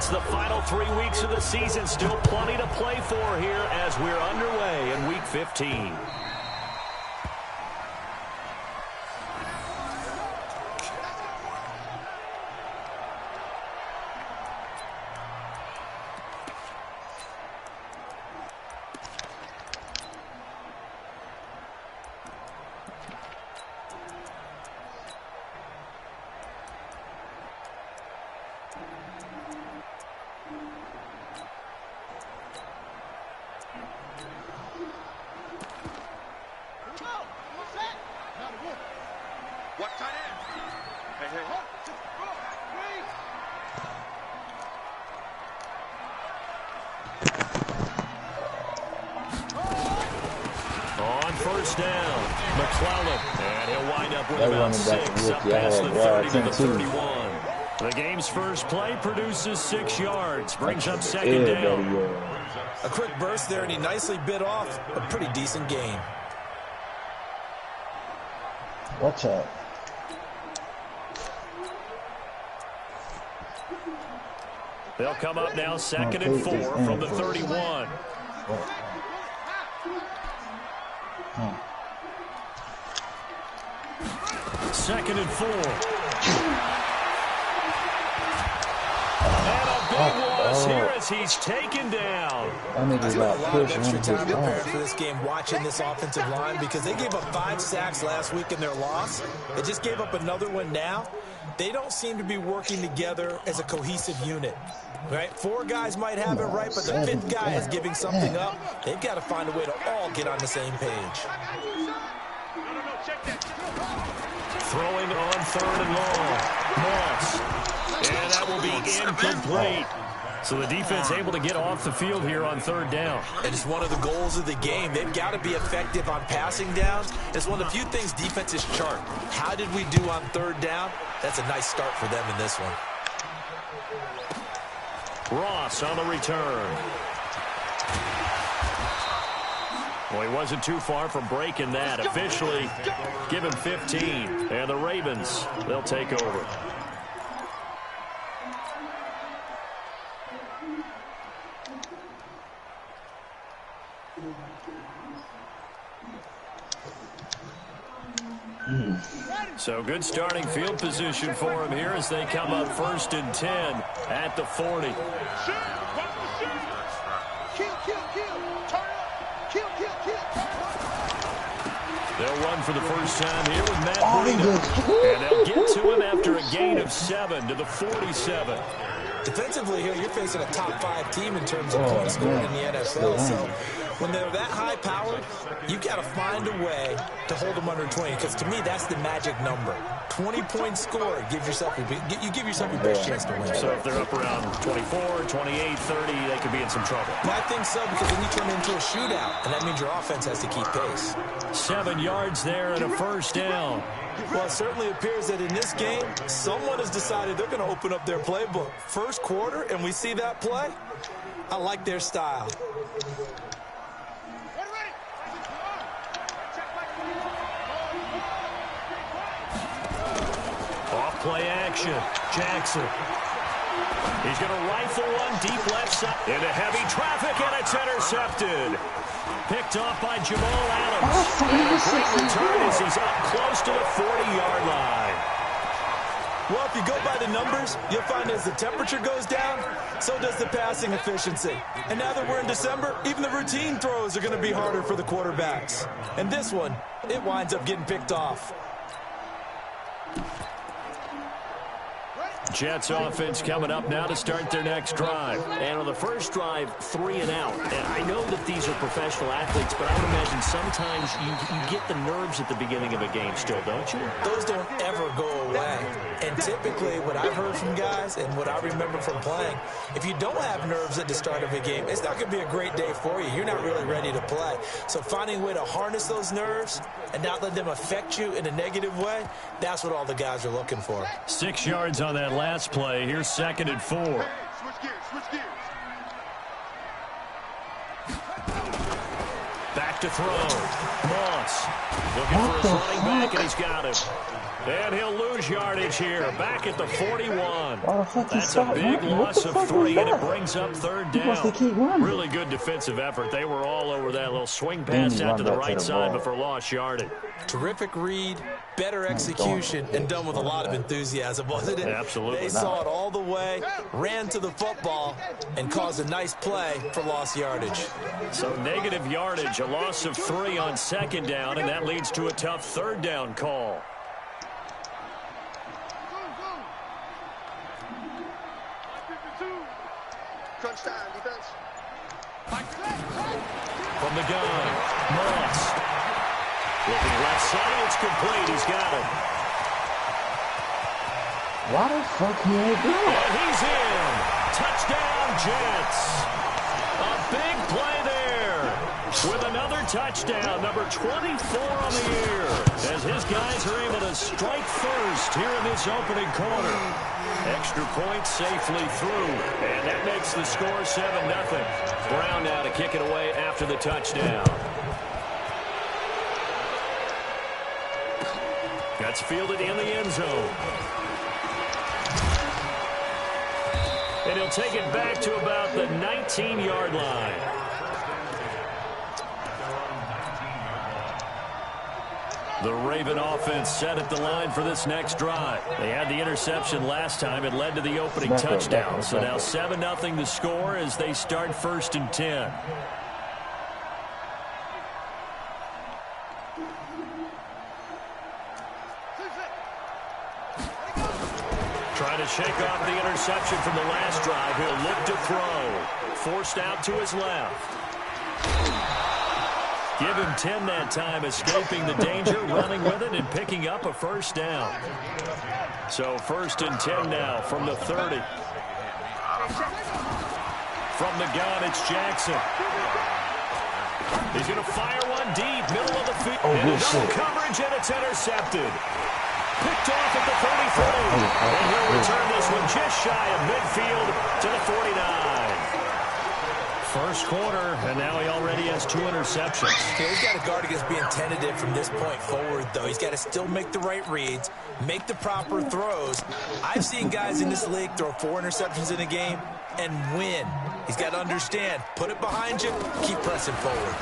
It's the final 3 weeks of the season. Still plenty to play for here as we're underway in Week 15. First down, McClellan, and he'll wind up with about 6 up past the 30 to the 31. The game's first play produces 6 yards, brings up second down. A quick burst there, and he nicely bit off a pretty decent gain. Watch out. They'll come up now, second and 4 from the 31. Second and 4. And a big loss here as he's taken down. I spent a lot of extra time preparing for this game watching this offensive line because they gave up 5 sacks last week in their loss. They just gave up another one now. They don't seem to be working together as a cohesive unit. Right? 4 guys might have it right, but the 5th guy is giving something up. They've got to find a way to all get on the same page. Throwing on 3rd and long. Moss. And that will be incomplete. So the defense able to get off the field here on 3rd down. And it's one of the goals of the game. They've got to be effective on passing downs. It's one of the few things defenses chart. How did we do on 3rd down? That's a nice start for them in this one. Ross on the return. Well, he wasn't too far from breaking that. Officially, give him 15. And the Ravens, they'll take over. So good starting field position for him here as they come up 1st and 10 at the 40. They'll run for the first time here with Matt Breida. And they'll get to him after a gain of 7 to the 47. Defensively here, you're facing a top 5 team in terms of points scored in the NFL. So when they're that high powered, you got to find a way to hold them under 20. Because to me, that's the magic number. 20 points scored, you give yourself your best chance to win. So if they're up around 24, 28, 30, they could be in some trouble. I think so, because then you turn into a shootout, and that means your offense has to keep pace. 7 yards there and a first down. Well, it certainly appears that in this game, someone has decided they're going to open up their playbook. First quarter, and we see that play. I like their style. Off play action. Jackson. He's going to rifle one deep left side into heavy traffic, and it's intercepted. Picked off by Jamal Adams. And a great return as he's up close to the 40-yard line. Well, if you go by the numbers, you'll find as the temperature goes down, so does the passing efficiency. And now that we're in December, even the routine throws are going to be harder for the quarterbacks. And this one, it winds up getting picked off. Jets offense coming up now to start their next drive. And on the first drive, 3 and out. And I know that these are professional athletes, but I would imagine sometimes you get the nerves at the beginning of a game still, don't you? Those don't ever go away. And typically, what I've heard from guys and what I remember from playing, if you don't have nerves at the start of a game, it's not going to be a great day for you. You're not really ready to play. So finding a way to harness those nerves and not let them affect you in a negative way, that's what all the guys are looking for. 6 yards on that last play. Here's 2nd and 4. Switch gears. Back back to throw. Moss looking for his running back, and he's got him. And he'll lose yardage here, back at the 41. That's a big loss of 3, and it brings up third down. Really good defensive effort. They were all over that little swing pass out to the right side before lost yardage. Terrific read, better execution, and done with a lot of enthusiasm, wasn't it? Absolutely. They saw it all the way, ran to the football, and caused a nice play for lost yardage. So negative yardage, a loss of 3 on second down, and that leads to a tough third down call. Crunch time, defense. From the gun, Moss. Looking left side, it's complete. He's got it. Why the fuck he ain't good? And he's in. Touchdown, Jets. A big play there with another touchdown, number 24 on the year, as his guys are able to strike first here in this opening quarter. Extra point safely through, and that makes the score 7-0. Brown now to kick it away after the touchdown. That's fielded in the end zone. And he'll take it back to about the 19-yard line. The Raven offense set at the line for this next drive. They had the interception last time. It led to the opening touchdown. So now 7-0 the score as they start 1st and 10. Trying to shake off the interception from the last drive. He'll look to throw. Forced out to his left. Give him 10 that time, escaping the danger, running with it, and picking up a first down. So 1st and 10 now from the 30. From the gun, it's Jackson. He's going to fire one deep, middle of the field. And no coverage, and it's intercepted. Picked off at the 33. And he'll return this one just shy of midfield to the 49. First quarter, and now he already has 2 interceptions. He's got to guard against being tentative from this point forward, though. He's got to still make the right reads, make the proper throws. I've seen guys in this league throw 4 interceptions in a game and win. He's got to understand, put it behind you, keep pressing forward.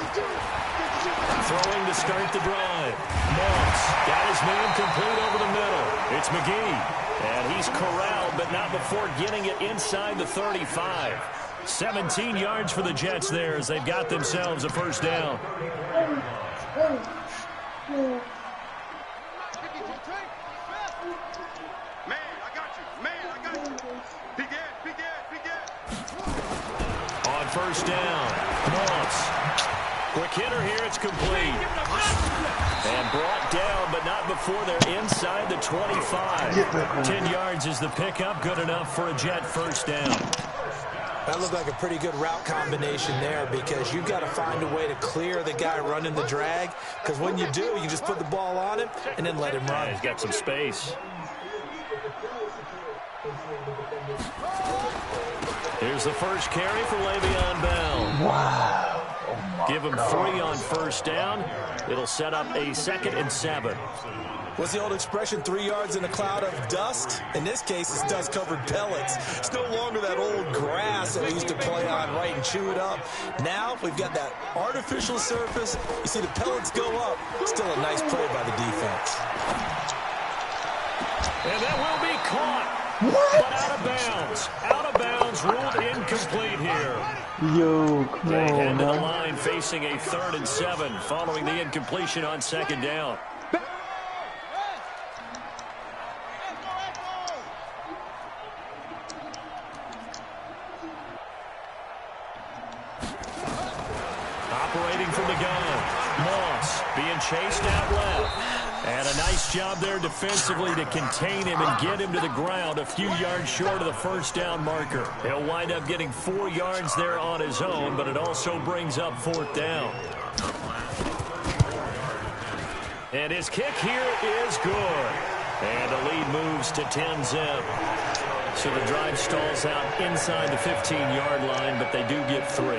Throwing to start the drive. Moss got his man complete over the middle. It's McGee, and he's corralled, but not before getting it inside the 35. 17 yards for the Jets there as they've got themselves a first down. On first down, Moss. Quick hitter here, it's complete. And brought down, but not before they're inside the 25. 10 yards is the pickup, good enough for a Jet first down. That looked like a pretty good route combination there because you've got to find a way to clear the guy running the drag, because when you do, you just put the ball on him and then let him run. He's got some space. Here's the first carry for Le'Veon Bell. Wow. Oh Give him 3 on first down. It'll set up a 2nd and 7. What's the old expression, 3 yards in a cloud of dust? In this case, it's dust-covered pellets. It's no longer that old grass that we used to play on, right, and chew it up. Now we've got that artificial surface. You see the pellets go up. Still a nice play by the defense. And that will be caught. What? But out of bounds. Out of bounds, ruled incomplete here. Yo, come They head on, to the man. line facing a 3rd and 7 following the incompletion on 2nd down. Operating from the gun. Moss being chased out left. And a nice job there defensively to contain him and get him to the ground a few yards short of the first down marker. He'll wind up getting 4 yards there on his own, but it also brings up 4th down. And his kick here is good. And the lead moves to 10-zip. So the drive stalls out inside the 15-yard line, but they do get 3.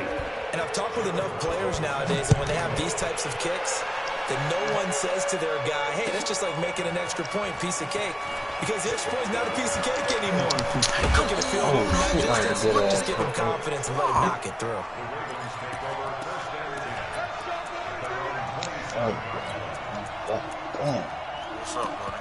And I've talked with enough players nowadays, and when they have these types of kicks, that no one says to their guy, hey, that's just like making an extra point, piece of cake. Because the extra point is not a piece of cake anymore. They're kicking a field goal from that distance. Just give him confidence and let him knock it through. Damn. What's up, buddy?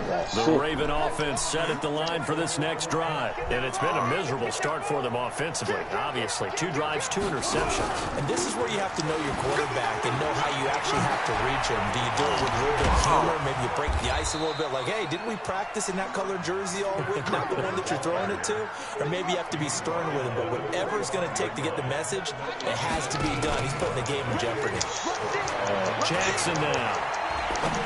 The Raven offense set at the line for this next drive. And it's been a miserable start for them offensively, obviously. 2 drives, 2 interceptions. And this is where you have to know your quarterback and know how you actually have to reach him. Do you do it with a little bit of humor? Maybe you break the ice a little bit like, hey, didn't we practice in that colored jersey all week? Not the one that you're throwing it to? Or maybe you have to be stern with him. But whatever it's going to take to get the message, it has to be done. He's putting the game in jeopardy. Jackson now.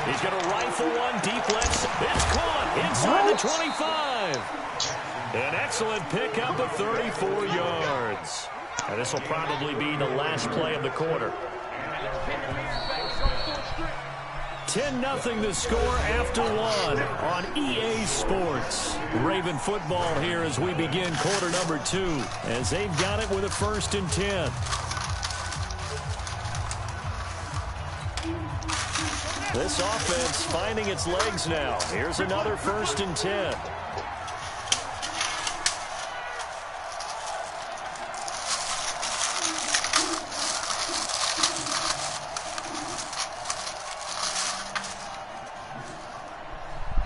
He's going to rifle one deep left. It's caught inside the 25. An excellent pickup of 34 yards. And this will probably be the last play of the quarter. 10-0 the score after 1 on EA Sports. Raven football here as we begin quarter number 2, as they've got it with a 1st and 10. This offense finding its legs now. Here's another 1st and 10.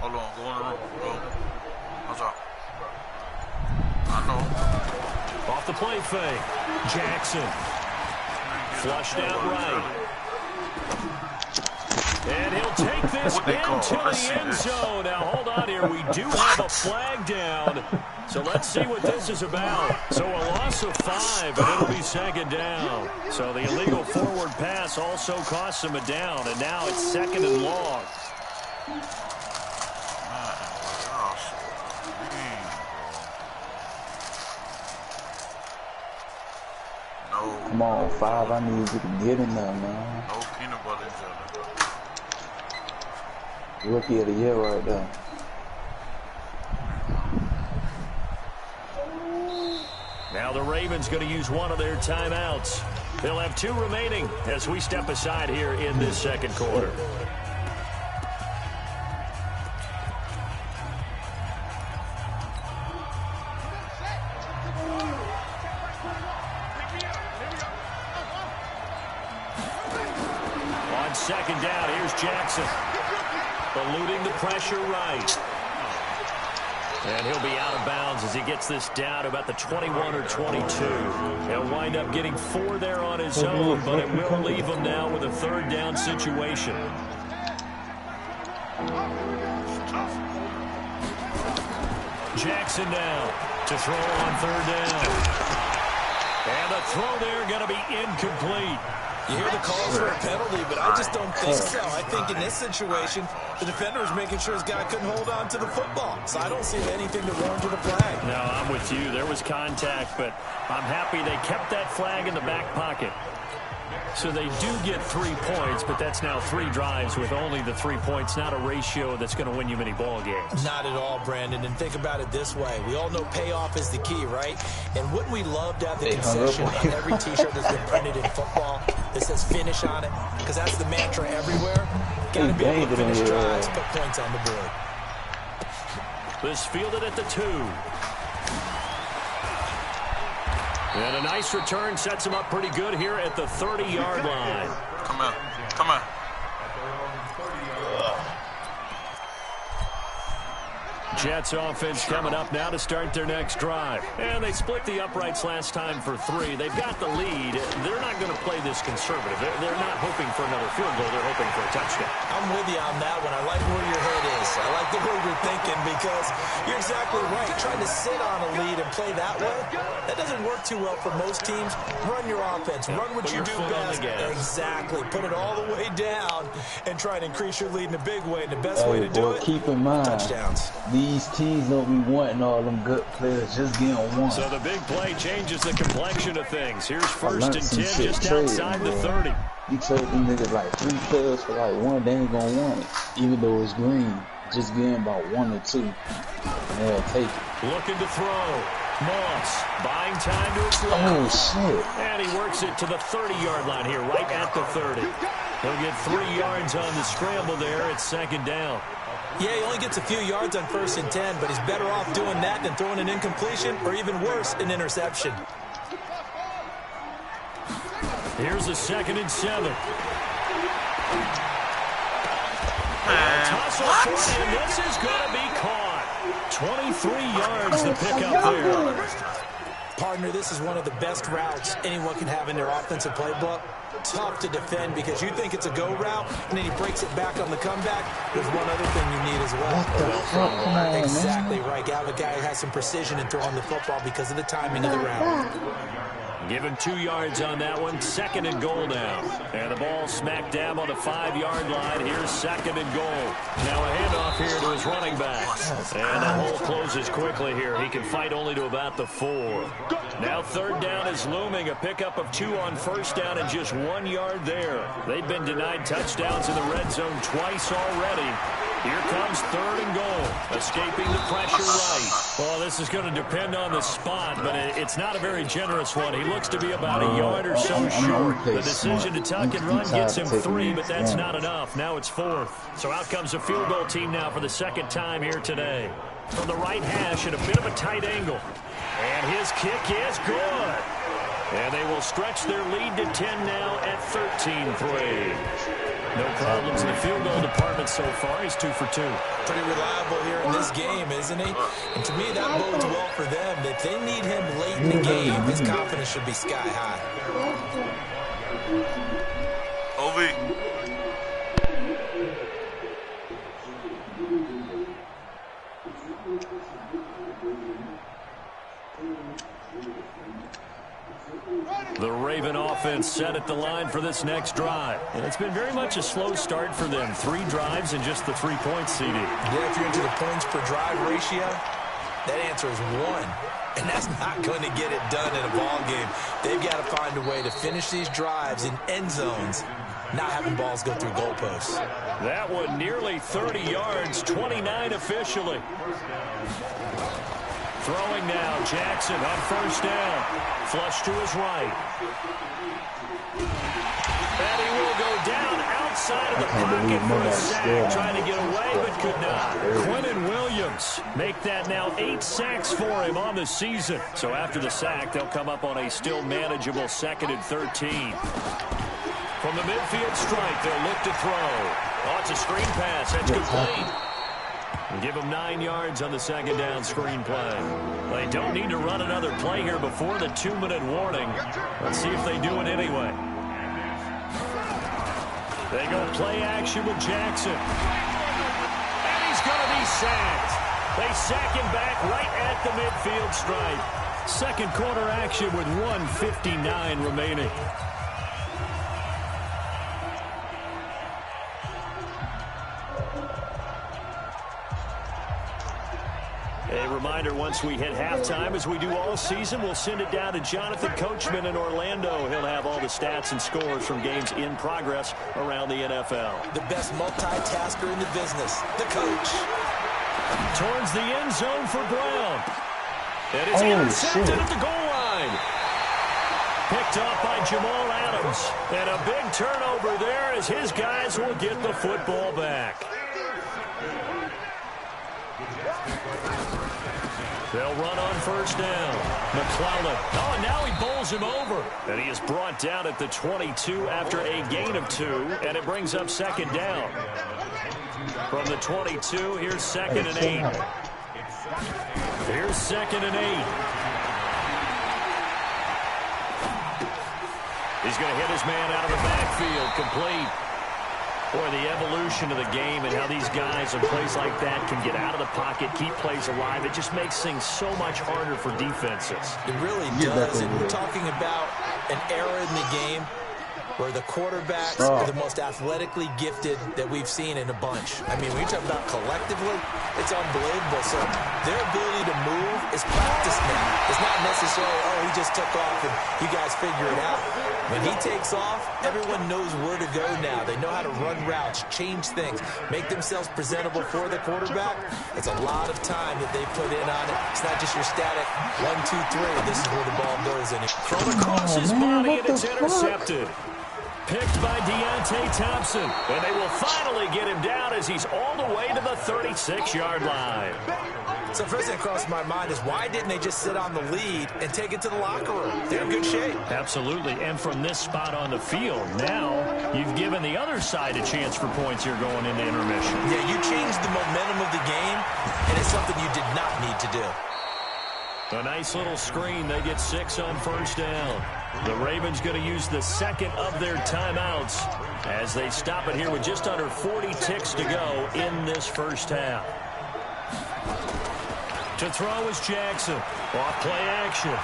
Hold on, go in the room, bro. What's up? I know. Off the play fake. Jackson. Flushed out right. And he'll take this into the end zone. Now, hold on here. We do have a flag down. So let's see what this is about. So a loss of 5, and it'll be 2nd down. So the illegal forward pass also costs him a down, and now it's 2nd and long. Come on, 5. I need you to get in there, man. No peanut butter jelly. Rookie of the year right there. Now the Ravens going to use one of their timeouts. They'll have 2 remaining as we step aside here in this 2nd quarter. On 2nd down, here's Jackson. Eluding the pressure right. And he'll be out of bounds as he gets this down to about the 21 or 22. He'll wind up getting 4 there on his own, but it will leave him now with a 3rd down situation. Jackson now to throw on 3rd down. And the throw there going to be incomplete. You hear the calls for a penalty, but I just don't think so. I think in this situation, the defender was making sure his guy couldn't hold on to the football. So I don't see anything to warrant a flag. No, I'm with you. There was contact, but I'm happy they kept that flag in the back pocket. So they do get 3 points, but that's now 3 drives with only the 3 points, not a ratio that's going to win you many ball games. Not at all, Brandon. And think about it this way. We all know payoff is the key, right? And wouldn't we love to have the concession on every T-shirt that's been printed in football that says finish on it? Because that's the mantra everywhere. Got to be able to finish drives, put points on the board. This fielded at the 2. And a nice return sets him up pretty good here at the 30-yard line. Come on. Come on. Jets offense coming up now to start their next drive. And they split the uprights last time for 3. They've got the lead. They're not going to play this conservative. They're not hoping for another field goal. They're hoping for a touchdown. I'm with you on that one. I like where your head is. I like the way you're thinking because you're exactly right. Trying to sit on a lead and play that way, that doesn't work too well for most teams. Run your offense. Run what you do best. Exactly. Put it all the way down and try and increase your lead in a big way. And the best way to do it, keep in mind, touchdowns. These teams don't be wanting all them good players just getting one. So the big play changes the complexion of things. Here's 1st and 10 just outside the 30. You trade them niggas like 3 players for like 1, they ain't gonna want it. Even though it's green, just getting about 1 or 2. And they'll take it. Looking to throw. Moss buying time to his left. Oh, shit. And he works it to the 30-yard line here, right at the 30. He'll get 3 yards on the scramble there. It's second down. Yeah, he only gets a few yards on 1st and 10, but he's better off doing that than throwing an incompletion or even worse, an interception. Here's a 2nd and 7. Tussle for it, and this is going to be caught. 23 yards to pick up there. Partner, this is one of the best routes anyone can have in their offensive playbook. Tough to defend because you think it's a go route, and then he breaks it back on the comeback. There's one other thing you need as well. What the fuck? Come on, exactly man. right. You have a guy who has some precision in throwing the football because of the timing of the route. Give him 2 yards on that one. 2nd and goal now. And the ball smack dab on the 5-yard line. Here's 2nd and goal. Now a handoff here to his running back. And the hole closes quickly here. He can fight only to about the 4. Now 3rd down is looming. A pickup of 2 on 1st down and just 1 yard there. They've been denied touchdowns in the red zone twice already. Here comes 3rd and goal. Escaping the pressure right. Well, this is going to depend on the spot, but it's not a very generous one. He looks to be about a yard or so short. The decision to tuck and run gets him 3, but that's not enough. Now it's 4th. So out comes a field goal team now for the 2nd time here today. From the right hash at a bit of a tight angle. And his kick is good. And they will stretch their lead to 10 now at 13-3. No problems in the field goal department so far. He's 2 for 2. Pretty reliable here in this game, isn't he? And to me, that bodes well for them. If they need him late in the game, his confidence should be sky high. Ovi. The Raven offense set at the line for this next drive. And it's been very much a slow start for them. 3 drives and just the 3 points, CD. Yeah, if you're into the points per drive ratio, that answer is 1. And that's not going to get it done in a ball game. They've got to find a way to finish these drives in end zones, not having balls go through goalposts. That one nearly 30 yards, 29 officially. Throwing now, Jackson on 1st down. Flush to his right. And he will go down outside of the pocket for a sack. Trying to get away, but could not. Quinnen Williams make that now 8 sacks for him on the season. So after the sack, they'll come up on a still manageable 2nd and 13. From the midfield stripe, they'll look to throw. Oh, it's a screen pass. That's complete. Give them 9 yards on the 2nd down screen play. They don't need to run another play here before the 2-minute warning. Let's see if they do it anyway. They go play action with Jackson. And he's going to be sacked. They sack him back right at the midfield stripe. 2nd quarter action with 1:59 remaining. A reminder, once we hit halftime, as we do all season, we'll send it down to Jonathan Coachman in Orlando. He'll have all the stats and scores from games in progress around the NFL. The best multitasker in the business, the coach. Towards the end zone for Brown. It is intercepted at the goal line. Picked off by Jamal Adams. And a big turnover there as his guys will get the football back. They'll run on 1st down. McClellan. Oh, and now he bowls him over. And he is brought down at the 22 after a gain of 2. And it brings up 2nd down. From the 22, here's 2nd and 8. Here's 2nd and 8. He's going to hit his man out of the backfield. Complete. Boy, the evolution of the game and how these guys in plays like that can get out of the pocket, keep plays alive, it just makes things so much harder for defenses. It really does. And we're talking about an era in the game where the quarterbacks are the most athletically gifted that we've seen in a bunch. I mean, when you talk about collectively, it's unbelievable. So their ability to move is practiced now. It's not necessarily, oh, he just took off and you guys figure it out. When he takes off, everyone knows where to go now. They know how to run routes, change things, make themselves presentable for the quarterback. It's a lot of time that they put in on it. It's not just your static 1, 2, 3. This is where the ball goes in. Thrown across his body, and it's intercepted. Picked by Deontay Thompson. And they will finally get him down as he's all the way to the 36-yard line. So first thing that crossed my mind is why didn't they just sit on the lead and take it to the locker room? They're in good shape. Absolutely. And from this spot on the field, now you've given the other side a chance for points here going into intermission. Yeah, you changed the momentum of the game, and it's something you did not need to do. A nice little screen. They get 6 on first down. The Ravens going to use the second of their timeouts as they stop it here with just under 40 ticks to go in this first half. To throw is Jackson. Off play action.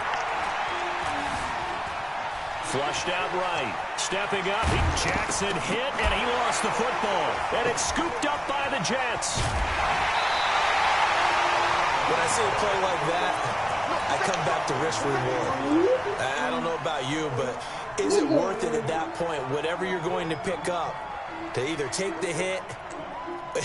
Flushed out right. Stepping up. Jackson hit, and he lost the football. And it's scooped up by the Jets. When I see a play like that, I come back to risk reward. I don't know about you, but is it worth it at that point, whatever you're going to pick up, to either take the hit,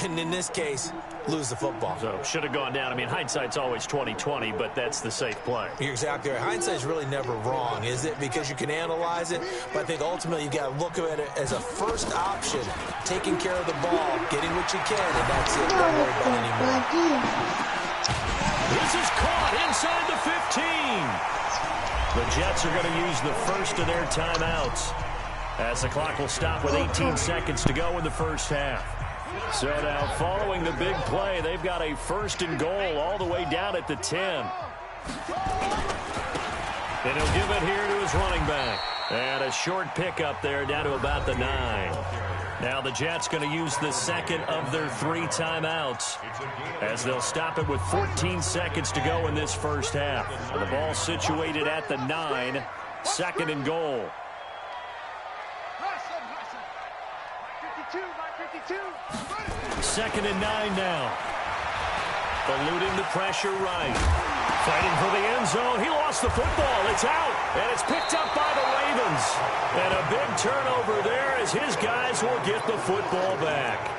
and in this case, lose the football? So should have gone down. I mean, hindsight's always 20/20, but that's the safe play. You're exactly right. Hindsight's really never wrong, is it? Because you can analyze it, but I think ultimately you got to look at it as a first option, taking care of the ball, getting what you can, and that's it. Don't worry about it anymore. This is caught inside the 15. The Jets are going to use the first of their timeouts as the clock will stop with 18 seconds to go in the first half. So now following the big play, they've got a first and goal all the way down at the 10. And he'll give it here to his running back. And a short pickup there down to about the 9. Now the Jets going to use the second of their 3 timeouts as they'll stop it with 14 seconds to go in this first half. And the ball situated at the 9, second and goal. Second and 9 now. Eluding the pressure right. Fighting for the end zone. He lost the football. It's out. And it's picked up by the Ravens. And a big turnover there as his guys will get the football back.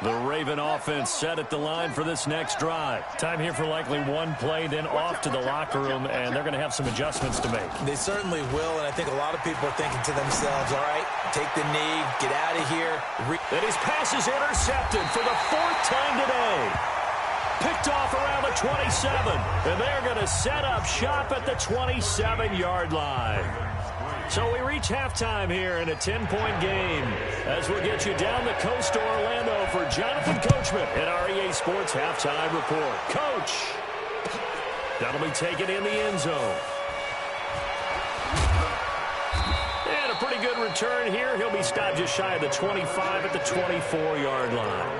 The Raven offense set at the line for this next drive. Time here for likely one play, then off to the locker room, and they're going to have some adjustments to make. They certainly will, and I think a lot of people are thinking to themselves, all right, take the knee, get out of here. And his pass is intercepted for the 4th time today. Picked off around the 27, and they're going to set up shop at the 27-yard line. So we reach halftime here in a 10-point game as we'll get you down the coast to Orlando for Jonathan Coachman at our EA Sports Halftime Report. Coach, that'll be taken in the end zone. And a pretty good return here. He'll be stopped just shy of the 25 at the 24-yard line.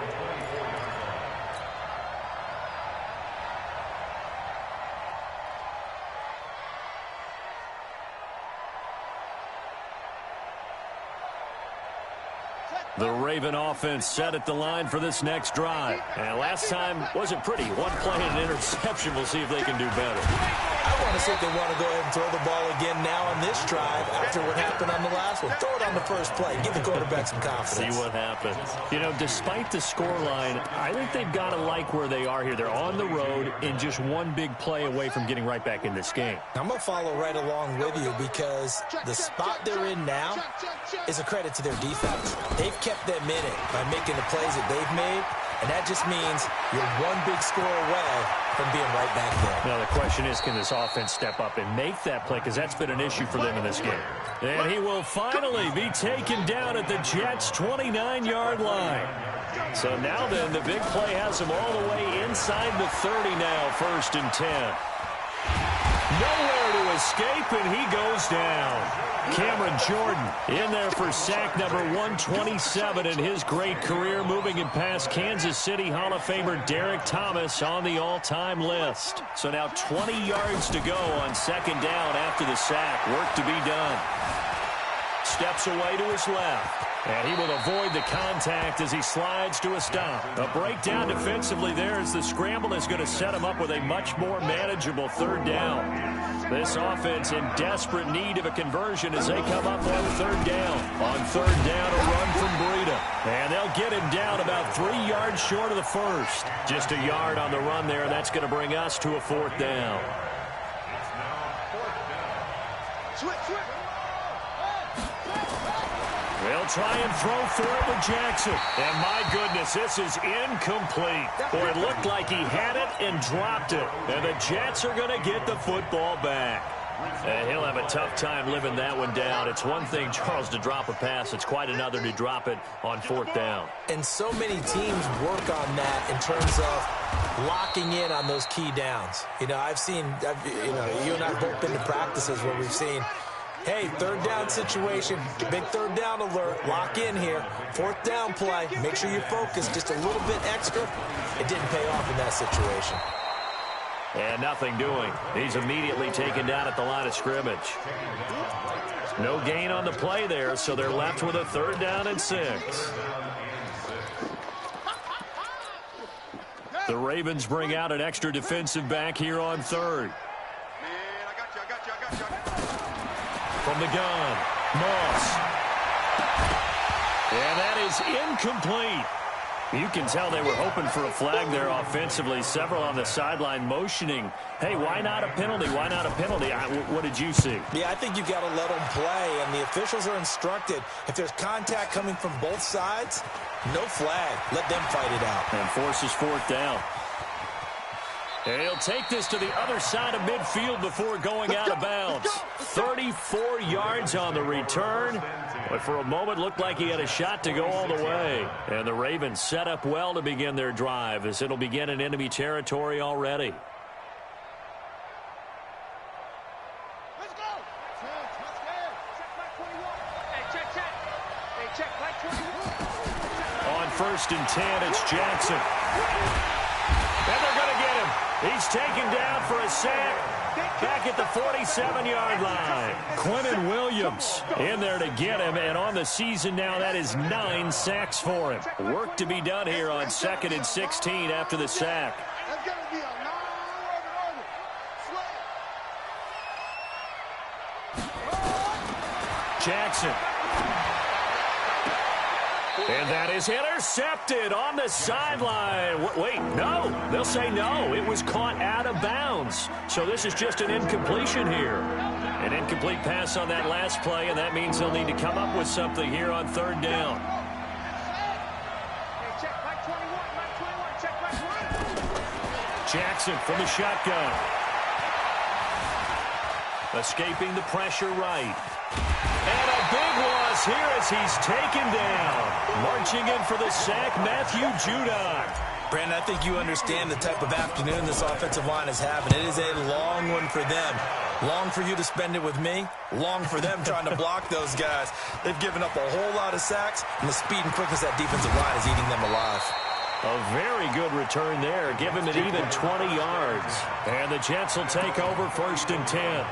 The Raven offense set at the line for this next drive. And last time wasn't pretty. One play and an interception. We'll see if they can do better. I want to see if they want to go ahead and throw the ball again now on this drive after what happened on the last one. Throw it on the first play. Give the quarterback some confidence. See what happens. You know, despite the scoreline, I think they've got to like where they are here. They're on the road and just one big play away from getting right back in this game. I'm going to follow right along with you because the spot they're in now is a credit to their defense. They've kept them in it by making the plays that they've made, and that just means you're one big score away from being right back there. Now the question is, can this offense step up and make that play? Because that's been an issue for them in this game. And he will finally be taken down at the Jets' 29-yard line. So now then, the big play has him all the way inside the 30 now, 1st and 10. Nowhere to escape, and he goes down. Cameron Jordan in there for sack number 127 in his great career, moving him past Kansas City Hall of Famer Derek Thomas on the all-time list. So now 20 yards to go on 2nd down after the sack. Work to be done. steps away to his left. And he will avoid the contact as he slides to a stop. A breakdown defensively there as the scramble is going to set him up with a much more manageable third down. This offense in desperate need of a conversion as they come up on third down. On third down, a run from Breida. And they'll get him down about 3 yards short of the first. Just a yard on the run there, and that's going to bring us to a fourth down. They'll try and throw for it with Jackson. And my goodness, this is incomplete. Boy, it looked like he had it and dropped it. And the Jets are going to get the football back. He'll have a tough time living that one down. It's one thing, Charles, to drop a pass. It's quite another to drop it on fourth down. And so many teams work on that in terms of locking in on those key downs. You know, you and I have both been to practices where we've seen, hey, third down situation, big third down alert, lock in here, fourth down play, make sure you focus just a little bit extra. It didn't pay off in that situation. And nothing doing. He's immediately taken down at the line of scrimmage. No gain on the play there, so they're left with a third down and 6. The Ravens bring out an extra defensive back here on third. From the gun, Moss. And that is incomplete. You can tell they were hoping for a flag there offensively. Several on the sideline motioning, hey, why not a penalty? Why not a penalty? What did you see? Yeah, I think you've got to let them play, and the officials are instructed, if there's contact coming from both sides, no flag. Let them fight it out. And forces fourth down. And he'll take this to the other side of midfield before going out of bounds. 34 yards on the return. But for a moment, looked like he had a shot to go all the way. And the Ravens set up well to begin their drive as it'll begin in enemy territory already. Let's go. On 1st and 10, it's Jackson. And they're going to get him. He's taken down for a sack. Back at the 47-yard line. Quentin Williams in there to get him, and on the season now, that is 9 sacks for him. Work to be done here on 2nd and 16 after the sack. Jackson. And that is intercepted on the sideline. Wait, no. They'll say no. It was caught out of bounds. So this is just an incompletion here. An incomplete pass on that last play, and that means they'll need to come up with something here on third down. Jackson from the shotgun. Escaping the pressure right. And a big loss here as he's taken down. Marching in for the sack, Matthew Judon. Brandon, I think you understand the type of afternoon this offensive line is having. It is a long one for them. Long for you to spend it with me. Long for them trying to block those guys. They've given up a whole lot of sacks, and the speed and quickness of that defensive line is eating them alive. A very good return there. Give him an even 20 yards. And the Jets will take over 1st and 10.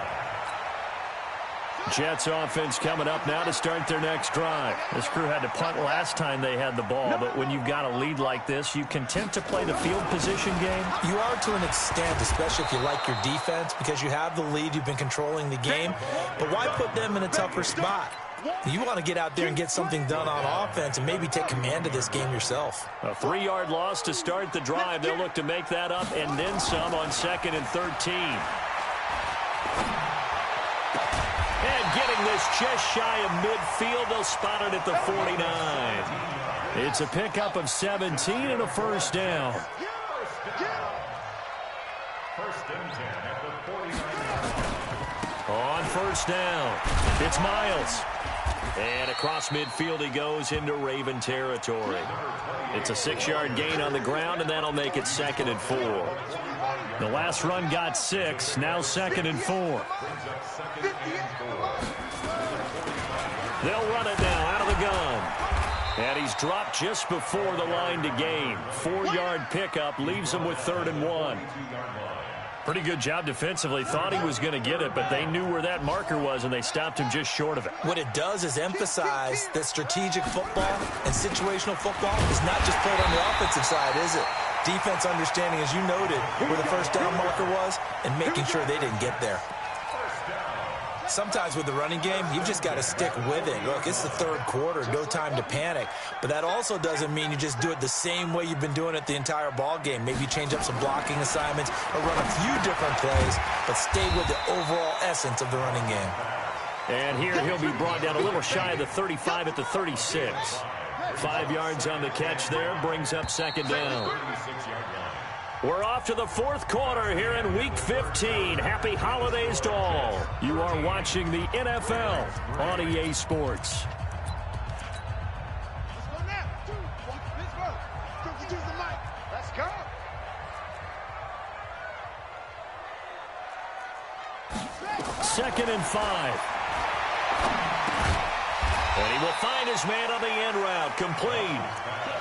Jets offense coming up now to start their next drive. This crew had to punt last time they had the ball, but when you've got a lead like this, you content to play the field position game? You are to an extent, especially if you like your defense, because you have the lead, you've been controlling the game. But why put them in a tougher spot? You want to get out there and get something done on offense and maybe take command of this game yourself. A 3-yard loss to start the drive. They'll look to make that up and then some on 2nd and 13. And getting this just shy of midfield, they'll spot it at the 49. It's a pickup of 17 and a first down. On first down, it's Miles. And across midfield he goes into Raven territory. It's a 6-yard gain on the ground, and that'll make it 2nd and 4. The last run got 6, now 2nd and 4. They'll run it now out of the gun. And he's dropped just before the line to gain. 4-yard pickup leaves him with 3rd and 1. Pretty good job defensively. Thought he was going to get it, but they knew where that marker was, and they stopped him just short of it. What it does is emphasize that strategic football and situational football is not just played on the offensive side, is it? Defense understanding, as you noted, where the first down marker was and making sure they didn't get there. Sometimes with the running game, you've just got to stick with it. Look, it's the third quarter, no time to panic. But that also doesn't mean you just do it the same way you've been doing it the entire ball game. Maybe change up some blocking assignments or run a few different plays, but stay with the overall essence of the running game. And here he'll be brought down a little shy of the 35 at the 36. 5 yards on the catch there, brings up second down. We're off to the fourth quarter here in Week 15. Happy holidays to all. You are watching the NFL on EA Sports. Let's go. Second and 5. And he will find his man on the end route, complete.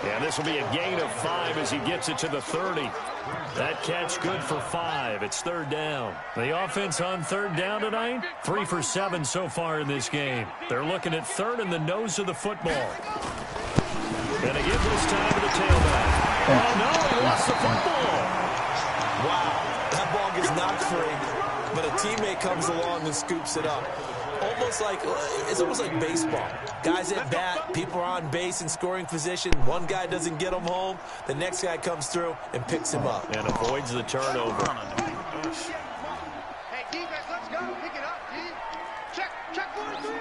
And this will be a gain of 5 as he gets it to the 30. That catch good for 5. It's third down. The offense on third down tonight, 3 for 7 so far in this game. They're looking at third in the nose of the football. And again this time to the tailback. Oh, no, he lost the football. Wow, that ball gets knocked free, but a teammate comes along and scoops it up. It's almost like baseball. Guys at bat, people are on base in scoring position. One guy doesn't get him home. The next guy comes through and picks him up. And avoids the turnover. Hey, defense, let's go. Pick it up, D. Check 1, 3.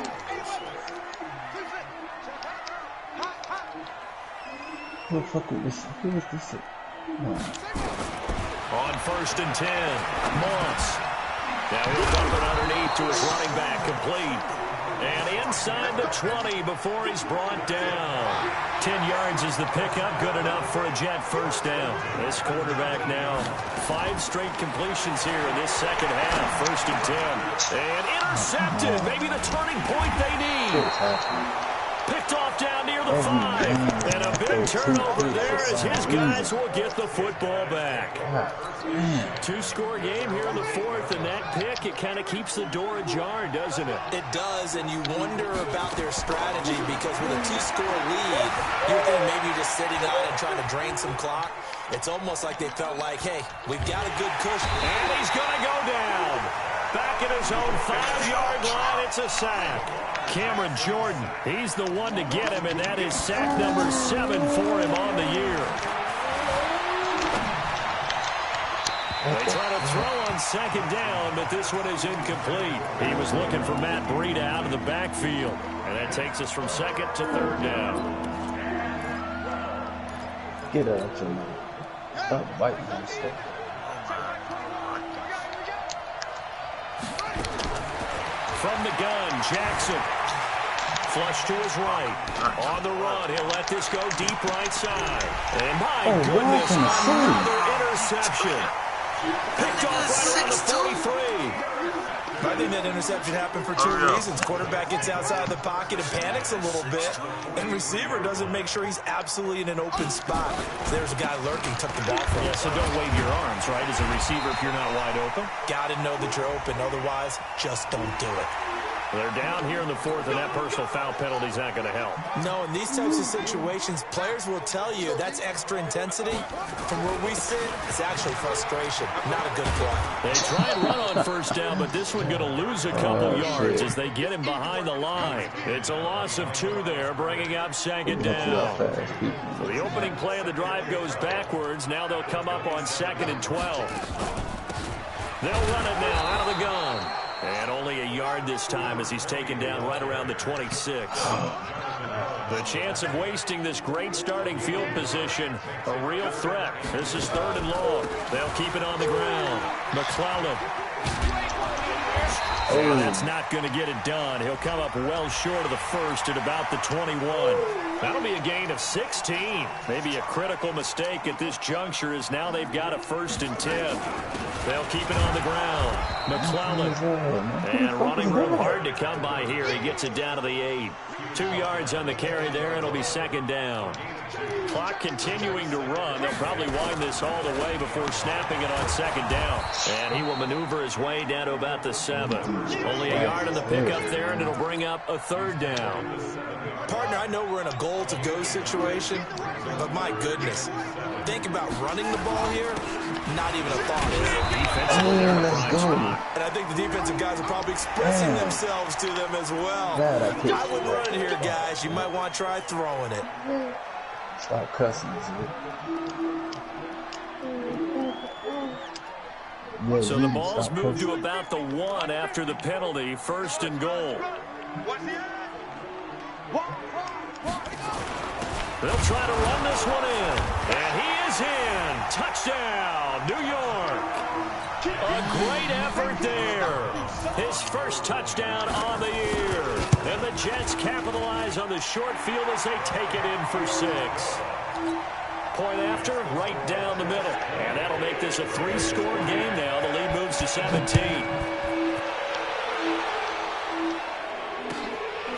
Who the fuck is this? Who is this? No. On first and 10, Moss. Now he'll dump it underneath to his running back, complete. And inside the 20 before he's brought down. 10 yards is the pickup, good enough for a Jet first down. This quarterback now, 5 straight completions here in this second half. First and 10. And intercepted, maybe the turning point they need. Picked off down near the 5. And a big turnover there as his guys will get the football back. 2-score game here in the fourth, and that pick, it kind of keeps the door ajar, doesn't it? It does, and you wonder about their strategy because with a 2-score lead, you think maybe you're just sitting on and trying to drain some clock. It's almost like they felt like, hey, we've got a good cushion. And he's going to go down. Back at his own 5-yard line, it's a sack. Cameron Jordan, he's the one to get him, and that is sack number 7 for him on the year. They try to throw on second down, but this one is incomplete. He was looking for Matt Breida out of the backfield, and that takes us from second to third down. Get out to me. Stop biting me. From the gun, Jackson. Flush to his right. On the run, he'll let this go deep right side. And my goodness, another interception. Picked off right around the 43. I think that interception happened for 2 reasons. Quarterback gets outside of the pocket and panics a little bit, and receiver doesn't make sure he's absolutely in an open spot. So there's a guy lurking, took the ball from him. Yeah, so don't wave your arms, right, as a receiver if you're not wide open. Got to know that you're open. Otherwise, just don't do it. They're down here in the fourth, and that personal foul penalty is not going to help. No, in these types of situations, players will tell you that's extra intensity. From where we sit, it's actually frustration. Not a good play. They try and run on first down, but this one going to lose a couple yards as they get him behind the line. It's a loss of 2 there, bringing up second down. So the opening play of the drive goes backwards. Now they'll come up on second and 12. They'll run it now out of the gun. And only a yard this time as he's taken down right around the 26. The chance of wasting this great starting field position, a real threat. This is third and long. They'll keep it on the ground. McClellan. And that's not going to get it done. He'll come up well short of the first at about the 21. That'll be a gain of 16. Maybe a critical mistake at this juncture as now they've got a first and 10. They'll keep it on the ground. McClellan. And running room hard to come by here. He gets it down to the 8. 2 yards on the carry there. It'll be second down. Clock continuing to run. They'll probably wind this all the way before snapping it on second down. And he will maneuver his way down to about the 7. Only a yard on the pickup there, and it'll bring up a third down. Partner, I know we're in a goal-to-go situation, but my goodness, think about running the ball here. Not even a thought. Let's go. And I think the defensive guys are probably expressing themselves to them as well. I wouldn't run it here, guys. You might want to try throwing it. Stop cussing, dude. So the ball's moved to about the 1 after the penalty. First and goal. They'll try to run this one in. And he is in. Touchdown, New York. A great effort there. His first touchdown on the year. And the Jets capitalize on the short field as they take it in for 6. Point after, right down the middle. And that'll make this a 3-score game now. The lead moves to 17.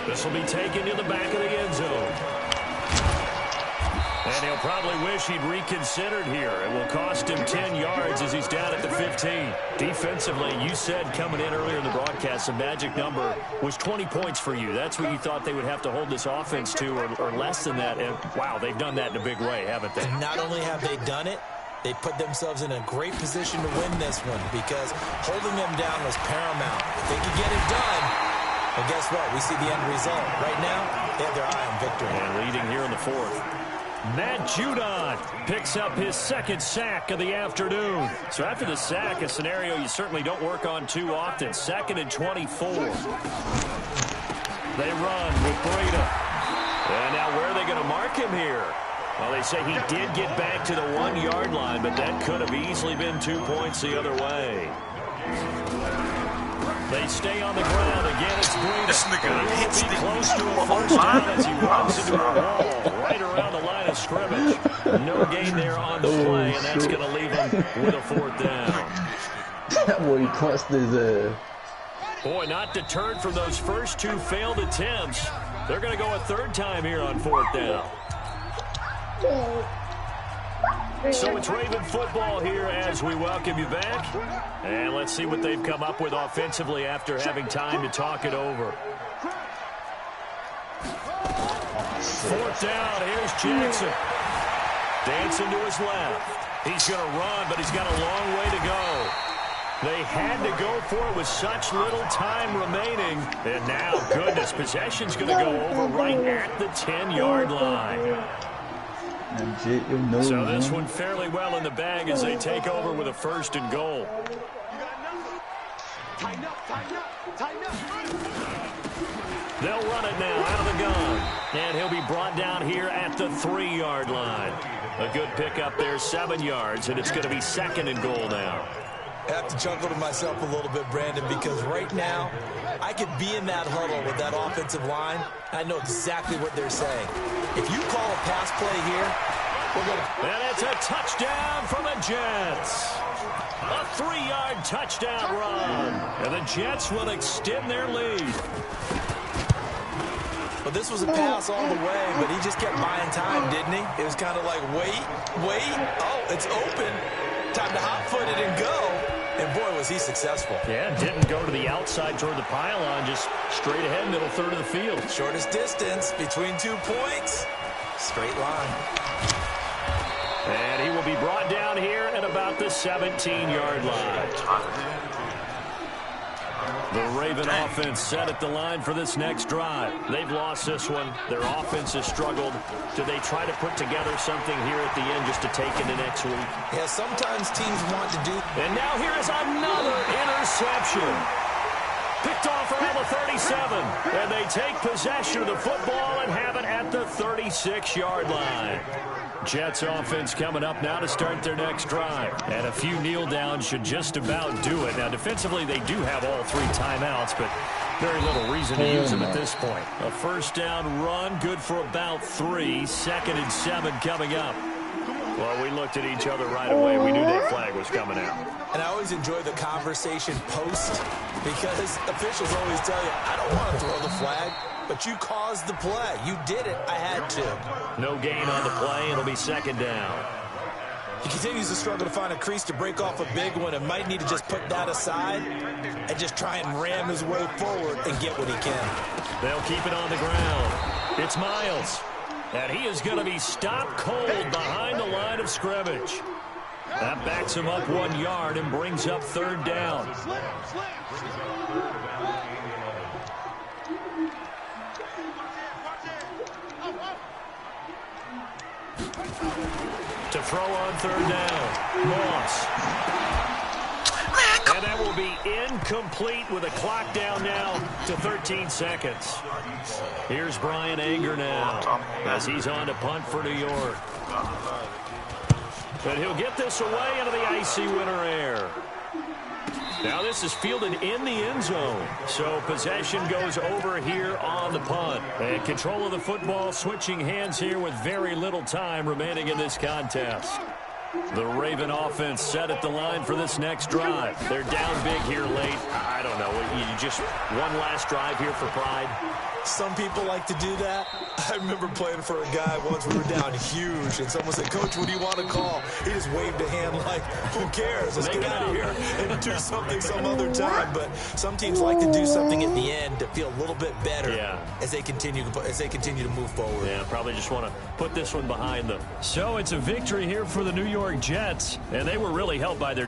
This will be taken to the back of the end zone. And he'll probably wish he'd reconsidered here. It will cost him 10 yards as he's down at the 15. Defensively, you said coming in earlier in the broadcast, the magic number was 20 points for you. That's what you thought they would have to hold this offense to, or less than that. And, wow, they've done that in a big way, haven't they? Not only have they done it, they put themselves in a great position to win this one because holding them down was paramount. If they could get it done, well, guess what? We see the end result. Right now, they have their eye on victory. And leading here in the 4th. Matt Judon picks up his second sack of the afternoon. So after the sack, a scenario you certainly don't work on too often. 2nd and 24. They run with Breida. And now where are they going to mark him here? Well, they say he did get back to the 1-yard line, but that could have easily been 2 points the other way. They stay on the ground. Again, it's Breida. This nigga hits the close to a first down as he runs into a wall right around the line of scrimmage. No gain there on the play, and that's going to leave him with a 4th down. That boy, he clutched his Boy, not deterred from those first 2 failed attempts. They're going to go a 3rd time here on 4th down. So it's Raven football here as we welcome you back. And let's see what they've come up with offensively after having time to talk it over. 4th down, here's Jackson. Dancing to his left. He's going to run, but he's got a long way to go. They had to go for it with such little time remaining. And now, goodness, possession's going to go over right at the 10-yard line. So this one fairly well in the bag as they take over with a 1st and goal. They'll run it now out of the gun. And he'll be brought down here at the 3-yard line. A good pickup there, 7 yards, and it's going to be 2nd and goal now. I have to chuckle to myself a little bit, Brandon, because right now I could be in that huddle with that offensive line. I know exactly what they're saying. If you call a pass play here, we're going to... And it's a touchdown for the Jets. A 3-yard touchdown run. And the Jets will extend their lead. Well, this was a pass all the way, but he just kept buying time, didn't he? It was kind of like, wait. Oh, it's open. Time to hot-foot it and go. And, boy, was he successful. Yeah, didn't go to the outside toward the pylon, just straight ahead, middle third of the field. Shortest distance between 2 points. Straight line. And he will be brought down here at about the 17-yard line. The Raven offense set at the line for this next drive. They've lost this one. Their offense has struggled. Do they try to put together something here at the end just to take into next week? Yeah, sometimes teams want to do. And now here is another interception. Picked off around the 37. And they take possession of the football and have it at the 36-yard line. Jets offense coming up now to start their next drive. And a few kneel downs should just about do it. Now, defensively, they do have all 3 timeouts, but very little reason to use them at this point. A 1st down run, good for about 3. 2nd and 7 coming up. Well, we looked at each other right away. We knew that flag was coming out. And I always enjoy the conversation post because officials always tell you, I don't want to throw the flag, but you caused the play. You did it. I had to. No gain on the play. It'll be second down. He continues to struggle to find a crease to break off a big one and might need to just put that aside and just try and ram his way forward and get what he can. They'll keep it on the ground. It's Miles. And he is going to be stopped cold behind the line of scrimmage. That backs him up 1 yard and brings up third down. To throw on third down, Moss. And that will be incomplete with a clock down now to 13 seconds. Here's Brian Anger now as he's on to punt for New York. But he'll get this away into the icy winter air. Now this is fielded in the end zone. So possession goes over here on the punt. And control of the football switching hands here with very little time remaining in this contest. The Raven offense set at the line for this next drive. They're down big here late. I don't know. You just one last drive here for pride. Some people like to do that. I remember playing for a guy once. We were down huge, and someone said, Coach, what do you want to call? He just waved a hand like, who cares? Let's get out of here and do something some other time. But some teams like to do something at the end to feel a little bit better as they continue to move forward. Yeah, probably just want to put this one behind them. So it's a victory here for the New York Jets, and they were really helped by their